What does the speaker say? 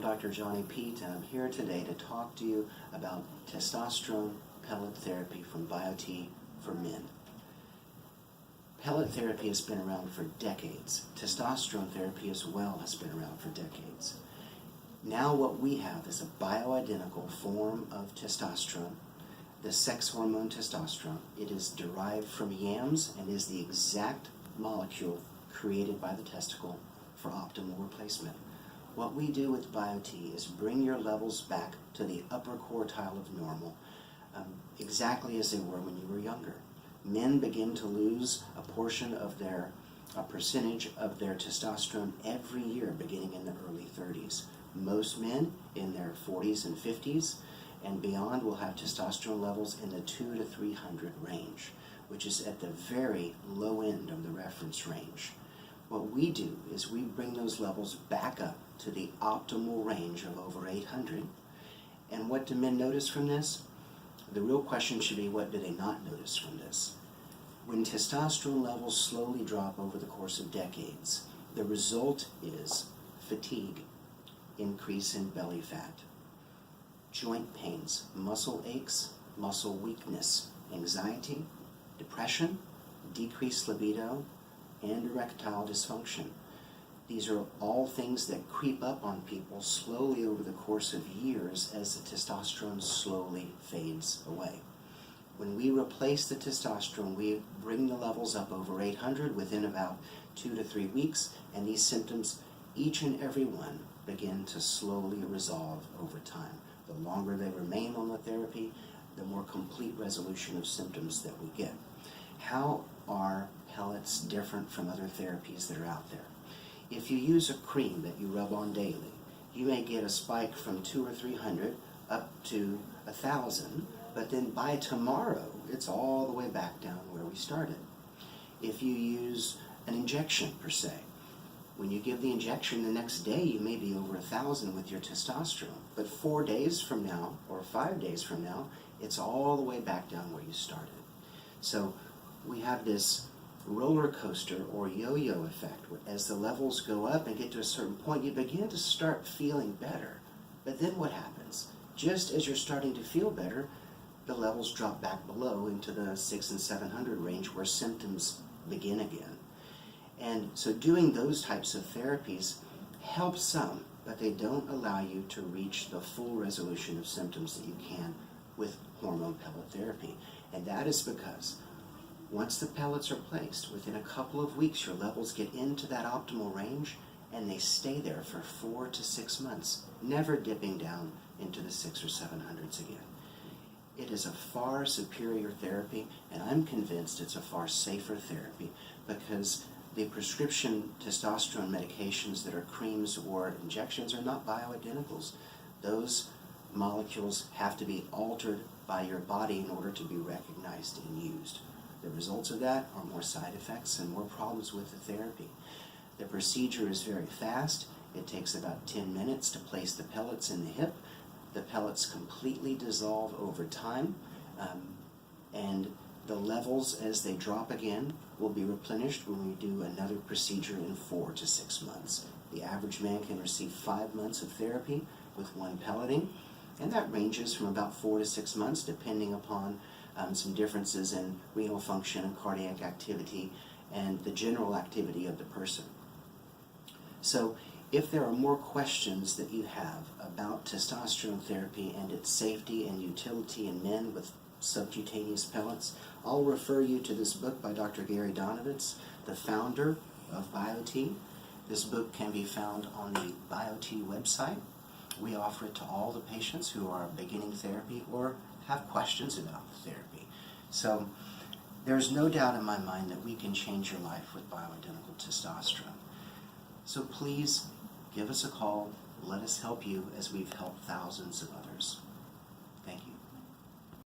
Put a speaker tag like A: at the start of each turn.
A: Dr. Johnny Pete, and I'm here today to talk to you about testosterone pellet therapy from BioTE for men. Pellet therapy has been around for decades. Testosterone therapy as well has been around for decades. Now what we have is a bioidentical form of testosterone, the sex hormone testosterone. It is derived from yams and is the exact molecule created by the testicle for optimal replacement. What we do with BioTE is bring your levels back to the upper quartile of normal, exactly as they were when you were younger. Men begin to lose a percentage of their testosterone every year beginning in the early 30s. Most men in their 40s and 50s and beyond will have testosterone levels in the 200 to 300 range, which is at the very low end of the reference range. What we do is we bring those levels back up to the optimal range of over 800. And what do men notice from this? The real question should be, what do they not notice from this? When testosterone levels slowly drop over the course of decades, the result is fatigue, increase in belly fat, joint pains, muscle aches, muscle weakness, anxiety, depression, decreased libido, and erectile dysfunction. These are all things that creep up on people slowly over the course of years as the testosterone slowly fades away. When we replace the testosterone, we bring the levels up over 800 within about 2 to 3 weeks, and these symptoms, each and every one, begin to slowly resolve over time. The longer they remain on the therapy, the more complete resolution of symptoms that we get. How are pellets different from other therapies that are out there? If you use a cream that you rub on daily, you may get a spike from 200 or 300 up to 1,000, but then by tomorrow, it's all the way back down where we started. If you use an injection per se, when you give the injection the next day, you may be over 1,000 with your testosterone, but 4 days from now or 5 days from now, it's all the way back down where you started. So we have this roller coaster or yo-yo effect. As the levels go up and get to a certain point, you begin to start feeling better. But then what happens? Just as you're starting to feel better, the levels drop back below into the 600 and 700 range where symptoms begin again. And so doing those types of therapies help some, but they don't allow you to reach the full resolution of symptoms that you can with hormone pellet therapy. And that is because once the pellets are placed, within a couple of weeks, your levels get into that optimal range, and they stay there for 4 to 6 months, never dipping down into the 600s or 700s again. It is a far superior therapy, and I'm convinced it's a far safer therapy because the prescription testosterone medications that are creams or injections are not bioidenticals. Those molecules have to be altered by your body in order to be recognized and used. The results of that are more side effects and more problems with the therapy. The procedure is very fast. It takes about 10 minutes to place the pellets in the hip. The pellets completely dissolve over time, and the levels, as they drop again, will be replenished when we do another procedure in 4 to 6 months. The average man can receive 5 months of therapy with one pelleting, and that ranges from about 4 to 6 months depending upon some differences in renal function and cardiac activity and the general activity of the person. So if there are more questions that you have about testosterone therapy and its safety and utility in men with subcutaneous pellets, I'll refer you to this book by Dr. Gary Donovitz, the founder of BioTE. This book can be found on the BioTE website. We offer it to all the patients who are beginning therapy or have questions about the therapy. So there's no doubt in my mind that we can change your life with bioidentical testosterone. So please give us a call. Let us help you as we've helped thousands of others.